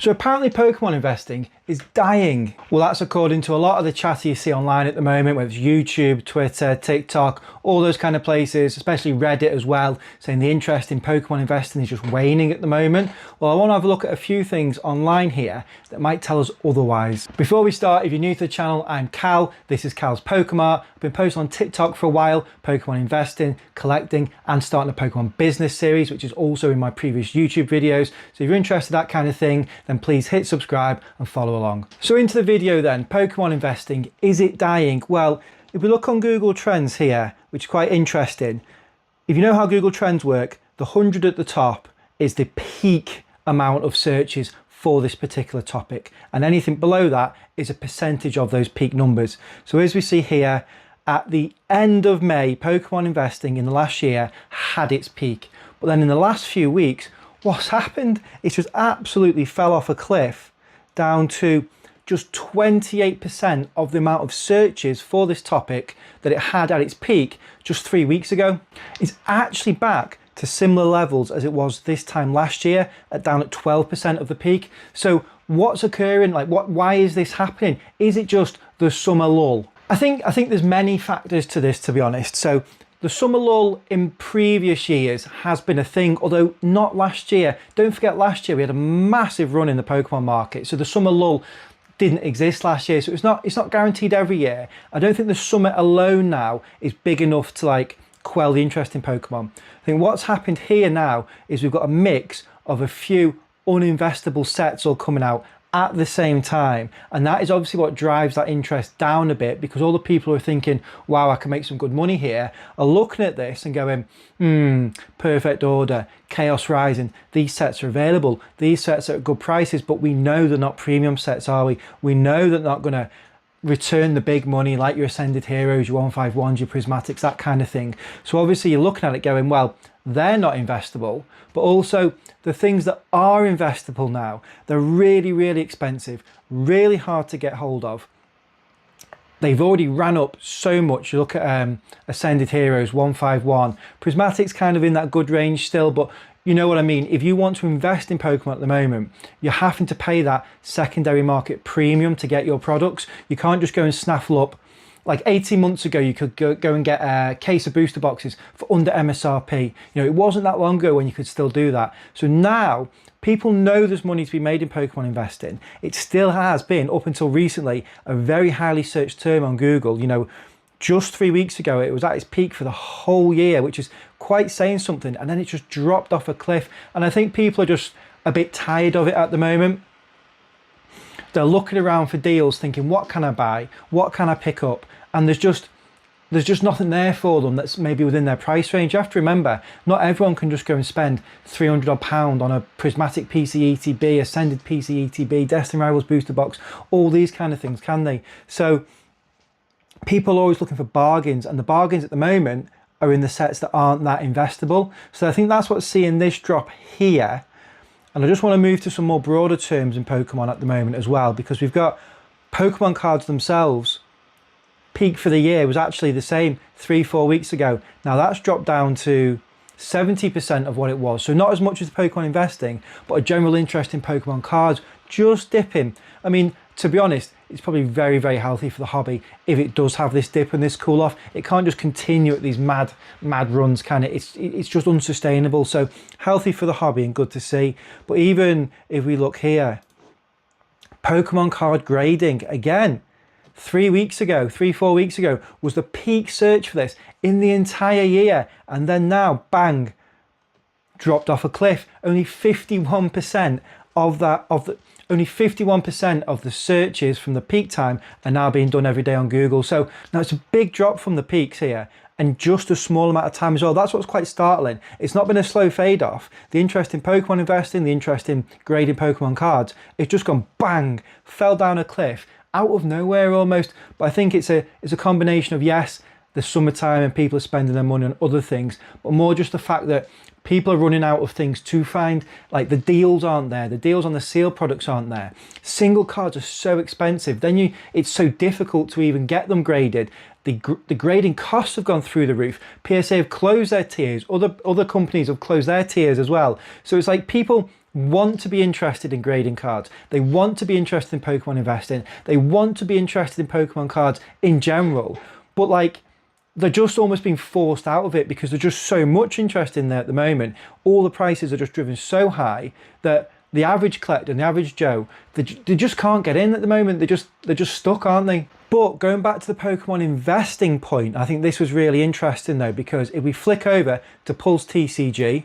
So apparently Pokemon investing is dying. Well, that's according to a lot of the chatter you see online at the moment, whether it's YouTube, Twitter, TikTok, all those kind of places, especially Reddit as well, saying the interest in Pokemon investing is just waning at the moment. Well, I want to have a look at a few things online here that might tell us otherwise. Before we start, if you're new to the channel, I'm Cal. This is Cal's Pokemart. I've been posting on TikTok for a while, Pokemon investing, collecting, and starting a Pokemon business series, which is also in my previous YouTube videos. So if you're interested in that kind of thing, then please hit subscribe and follow along. So into the video then, Pokemon investing, is it dying? Well, if we look on Google Trends here, which is quite interesting, if you know how Google Trends work, the 100 at the top is the peak amount of searches for this particular topic, and anything below that is a percentage of those peak numbers. So as we see here, at the end of May, Pokemon investing in the last year had its peak, but then in the last few weeks, what's happened? It just absolutely fell off a cliff down to just 28% of the amount of searches for this topic that it had at its peak just 3 weeks ago. It's actually back to similar levels as it was this time last year, down at 12% of the peak. So what's occurring? Why is this happening? Is it just the summer lull? I think there's many factors to this, to be honest. So the summer lull in previous years has been a thing, although not last year. Don't forget, last year we had a massive run in the Pokemon market. So the summer lull didn't exist last year. So it's not guaranteed every year. I don't think the summer alone now is big enough to quell the interest in Pokemon. I think what's happened here now is we've got a mix of a few uninvestable sets all coming out at the same time, and that is obviously what drives that interest down a bit, because all the people who are thinking, wow, I can make some good money here, are looking at this and going, Perfect Order, Chaos Rising, these sets are available, these sets are at good prices, but we know they're not premium sets, are we? We know they're not going to return the big money like your Ascended Heroes, your 151s, your Prismatics, that kind of thing. So obviously you're looking at it going, well, they're not investable, but also the things that are investable now, they're really, really expensive, really hard to get hold of. They've already ran up so much. You look at Ascended Heroes, 151, Prismatics kind of in that good range still, but you know what I mean. If you want to invest in Pokemon at the moment, you're having to pay that secondary market premium to get your products. You can't just go and snaffle up. Like 18 months ago, you could go and get a case of booster boxes for under MSRP. You know, it wasn't that long ago when you could still do that. So now people know there's money to be made in Pokemon investing. It still has been, up until recently, a very highly searched term on Google. You know, just 3 weeks ago, it was at its peak for the whole year, which is quite saying something. And then it just dropped off a cliff. And I think people are just a bit tired of it at the moment. They're looking around for deals thinking, what can I buy? What can I pick up? And there's just nothing there for them that's maybe within their price range. You have to remember, not everyone can just go and spend £300 odd on a Prismatic PCETB, Ascended PCETB, Destiny Rivals booster box, all these kind of things, can they? So people are always looking for bargains, and the bargains at the moment are in the sets that aren't that investable. So I think that's what's seeing this drop here. And I just want to move to some more broader terms in Pokemon at the moment as well, because we've got Pokemon cards themselves. Peak for the year was actually the same 3-4 weeks ago. Now that's dropped down to 70% of what it was. So not as much as Pokemon investing, but a general interest in Pokemon cards just dipping. I mean, to be honest, it's probably very, very healthy for the hobby if it does have this dip and this cool off. It can't just continue at these mad runs, can it? It's just unsustainable. So healthy for the hobby and good to see. But even if we look here, Pokemon card grading, again, 3-4 weeks ago was the peak search for this in the entire year. And then now, bang, dropped off a cliff. Only 51% only 51% of the searches from the peak time are now being done every day on Google. So now it's a big drop from the peaks here, and just a small amount of time as well. That's what's quite startling. It's not been a slow fade off. The interest in Pokemon investing, the interest in grading Pokemon cards, it's just gone bang, fell down a cliff out of nowhere almost. But I think it's a combination of, yes, the summertime and people are spending their money on other things, but more just the fact that people are running out of things to find. Like, the deals aren't there, the deals on the sealed products aren't there. Single cards are so expensive, then it's so difficult to even get them graded. The grading costs have gone through the roof. PSA have closed their tiers, other companies have closed their tiers as well. So it's like people want to be interested in grading cards. They want to be interested in Pokemon investing. They want to be interested in Pokemon cards in general. But like, they're just almost being forced out of it because there's just so much interest in there at the moment. All the prices are just driven so high that the average collector and the average Joe, they just can't get in at the moment. They're just stuck, aren't they? But going back to the Pokemon investing point, I think this was really interesting though, because if we flick over to Pulse TCG,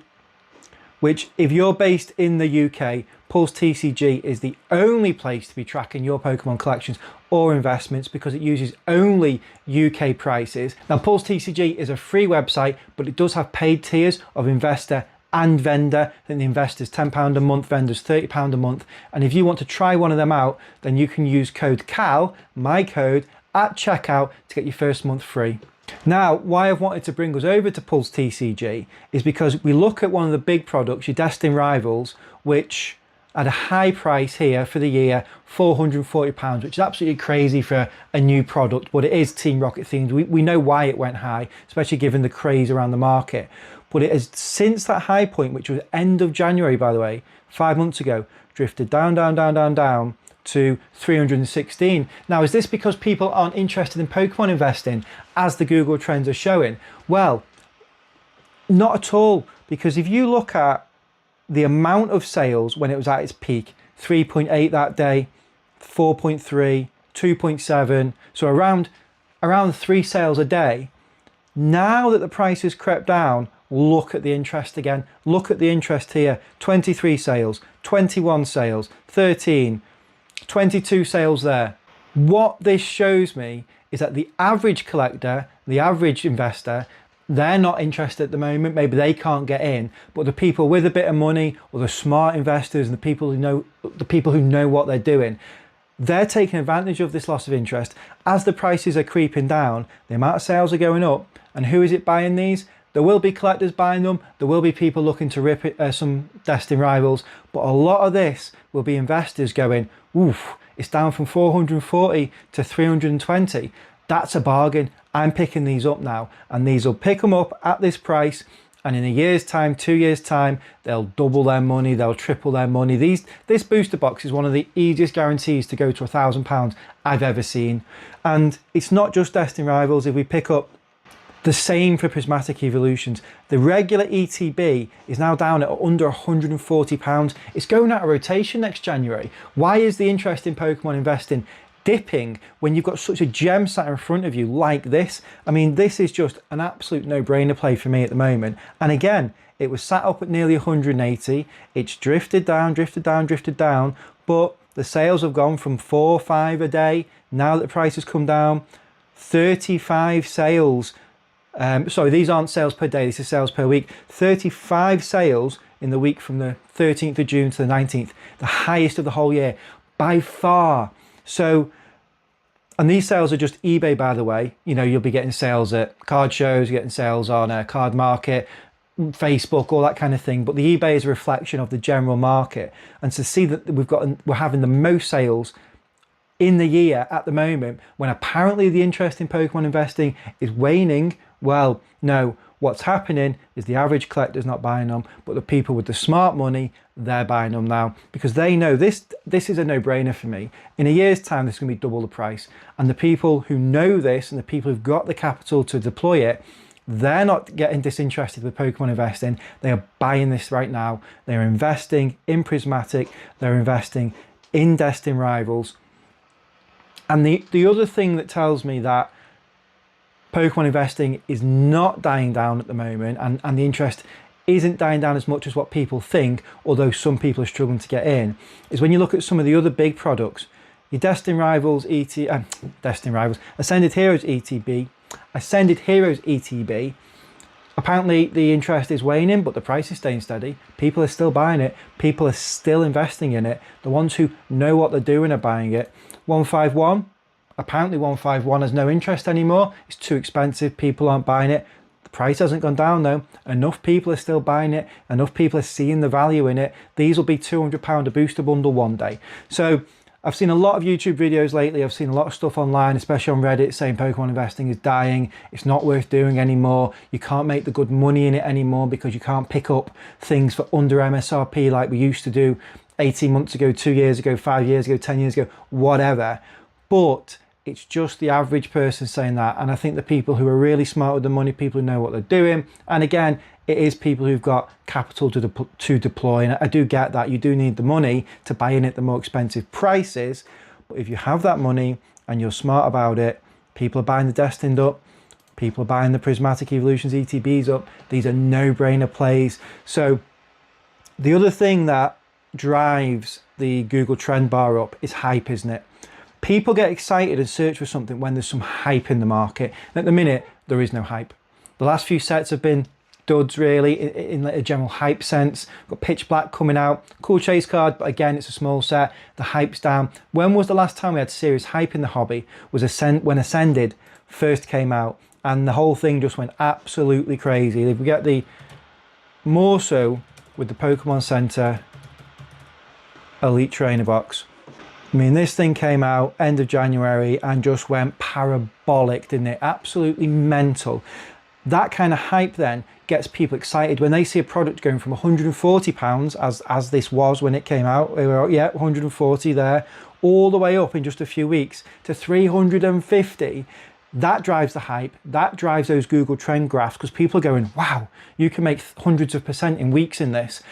which if you're based in the UK, Pulse TCG is the only place to be tracking your Pokemon collections or investments because it uses only UK prices. Now, Pulse TCG is a free website, but it does have paid tiers of investor and vendor. I think the investor's £10 a month, vendor's £30 a month. And if you want to try one of them out, then you can use code CAL, my code, at checkout to get your first month free. Now, why I've wanted to bring us over to Pulse TCG is because we look at one of the big products, your Destin Rivals, which at a high price here for the year, £440, which is absolutely crazy for a new product, but it is Team Rocket themed. We know why it went high, especially given the craze around the market. But it has, since that high point, which was end of January, by the way, 5 months ago, drifted down to 316. Now, is this because people aren't interested in Pokemon investing as the Google trends are showing? Well, not at all, because if you look at the amount of sales when it was at its peak, 3.8 that day, 4.3, 2.7, so around 3 sales a day. Now that the price has crept down, look at the interest again. Look at the interest here, 23 sales, 21 sales, 13, 22 sales there. What this shows me is that the average collector, the average investor, they're not interested at the moment. Maybe they can't get in, but the people with a bit of money, or the smart investors and the people who know what they're doing, they're taking advantage of this loss of interest. As the prices are creeping down, the amount of sales are going up, and who is it buying these? There will be collectors buying them. There will be people looking to rip it, some Destin Rivals, but a lot of this will be investors going, oof, it's down from 440 to 320. That's a bargain. I'm picking these up now, and these will pick them up at this price, and in a year's time, 2 years time, they'll double their money, they'll triple their money. This booster box is one of the easiest guarantees to go to £1,000 I've ever seen. And it's not just Destin Rivals. If we pick up the same for Prismatic Evolutions, the regular ETB is now down at under £140. It's going out of rotation next January. Why is the interest in Pokemon investing dipping when you've got such a gem sat in front of you like this? I mean, this is just an absolute no-brainer play for me at the moment. And again, it was sat up at nearly 180. It's drifted down, but the sales have gone from 4 or 5 a day. Now that the price has come down, 35 sales. Sorry, these aren't sales per day, this is sales per week. 35 sales in the week from the 13th of June to the 19th, the highest of the whole year by far. So, and these sales are just eBay, by the way. You know, you'll be getting sales at card shows, you're getting sales on a card market, Facebook, all that kind of thing. But the eBay is a reflection of the general market. And to see that we're having the most sales in the year at the moment, when apparently the interest in Pokemon investing is waning, well, no, what's happening is the average collector's not buying them, but the people with the smart money, they're buying them now because they know this is a no-brainer for me. In a year's time, this is going to be double the price. And the people who know this and the people who've got the capital to deploy it, they're not getting disinterested with Pokemon investing. They are buying this right now. They're investing in Prismatic. They're investing in Destin Rivals. And the other thing that tells me that Pokemon investing is not dying down at the moment, and the interest isn't dying down as much as what people think, although some people are struggling to get in, is when you look at some of the other big products, your Destin Rivals, Ascended Heroes ETB, Ascended Heroes ETB, apparently the interest is waning, but the price is staying steady. People are still buying it. People are still investing in it. The ones who know what they're doing are buying it. 151, apparently 151 has no interest anymore. It's too expensive. People aren't buying it. The price hasn't gone down though. Enough people are still buying it. Enough people are seeing the value in it. These will be £200 a booster bundle one day. So I've seen a lot of YouTube videos lately. I've seen a lot of stuff online, especially on Reddit, saying Pokemon investing is dying. It's not worth doing anymore. You can't make the good money in it anymore because you can't pick up things for under MSRP like we used to do 18 months ago, 2 years ago, 5 years ago, 10 years ago, whatever. But it's just the average person saying that. And I think the people who are really smart with the money, people who know what they're doing, and again, it is people who've got capital to deploy. And I do get that. You do need the money to buy in at the more expensive prices. But if you have that money and you're smart about it, people are buying the Destined up, people are buying the Prismatic Evolutions ETBs up. These are no-brainer plays. So the other thing that drives the Google trend bar up is hype, isn't it? People get excited and search for something when there's some hype in the market. And at the minute, there is no hype. The last few sets have been duds, really, in a general hype sense. Got Pitch Black coming out, cool chase card, but again, it's a small set. The hype's down. When was the last time we had serious hype in the hobby? Was when Ascended first came out, and the whole thing just went absolutely crazy. If we get the more so with the Pokemon Center Elite Trainer box. I mean, this thing came out end of January and just went parabolic, didn't it? Absolutely mental. That kind of hype then gets people excited when they see a product going from £140 as this was when it came out. We were, yeah, 140 there, all the way up in just a few weeks to 350. That drives the hype. That drives those Google trend graphs because people are going, wow, you can make hundreds of % in weeks in this.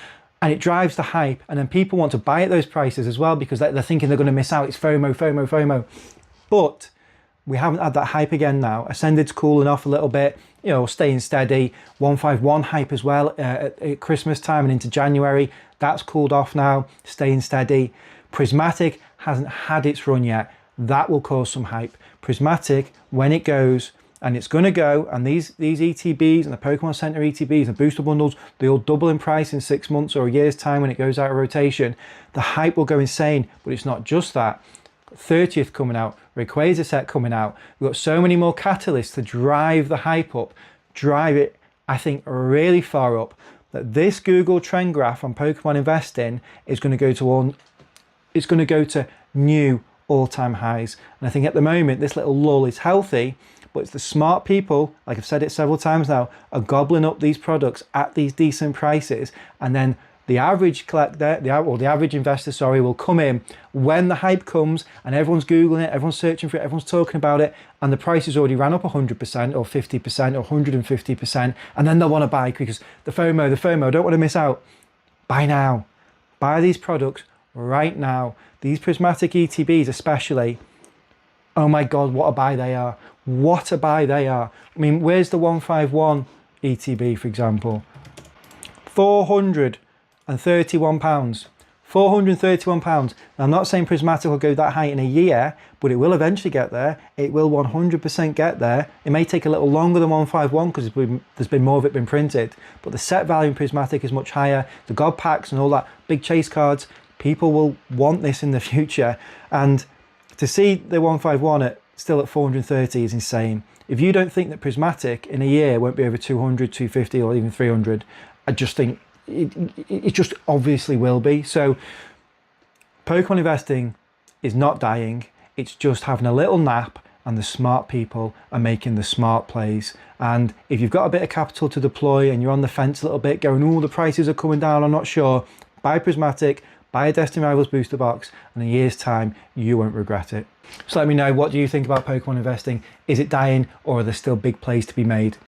And it drives the hype, and then people want to buy at those prices as well because they're thinking they're going to miss out. It's FOMO, FOMO, FOMO. But we haven't had that hype again now. Ascended's cooling off a little bit, you know, staying steady. 151 hype as well at Christmas time and into January. That's cooled off now, staying steady. Prismatic hasn't had its run yet. That will cause some hype. Prismatic, when it goes, and it's going to go, and these ETBs and the Pokemon Center ETBs and booster bundles, they all double in price in 6 months or a year's time when it goes out of rotation. The hype will go insane, but it's not just that. 30th coming out, Rayquaza set coming out. We've got so many more catalysts to drive the hype up, drive it, I think, really far up, that this Google trend graph on Pokemon investing is going to go to new all-time highs. And I think at the moment, this little lull is healthy, but it's the smart people, like I've said it several times now, are gobbling up these products at these decent prices, and then the average collector, the average investor, sorry, will come in when the hype comes and everyone's Googling it, everyone's searching for it, everyone's talking about it, and the price has already ran up 100% or 50% or 150%, and then they'll want to buy because the FOMO, don't want to miss out. Buy now. Buy these products right now. These Prismatic ETBs especially, oh my God, what a buy they are. What a buy they are. I mean, where's the 151 ETB, for example? £431. £431. Now, I'm not saying Prismatic will go that high in a year, but it will eventually get there. It will 100% get there. It may take a little longer than 151 because there's been more of it been printed, but the set value in Prismatic is much higher. The God packs and all that, big chase cards, people will want this in the future. And to see the 151 still at 430 is insane. If you don't think that Prismatic in a year won't be over 200, 250 or even 300, I just think it just obviously will be. So Pokemon investing is not dying. It's just having a little nap, and the smart people are making the smart plays. And if you've got a bit of capital to deploy and you're on the fence a little bit going, oh, the prices are coming down, I'm not sure, buy Prismatic, buy a Destiny Rivals booster box, and in a year's time, you won't regret it. So let me know, what do you think about Pokemon investing? Is it dying, or are there still big plays to be made?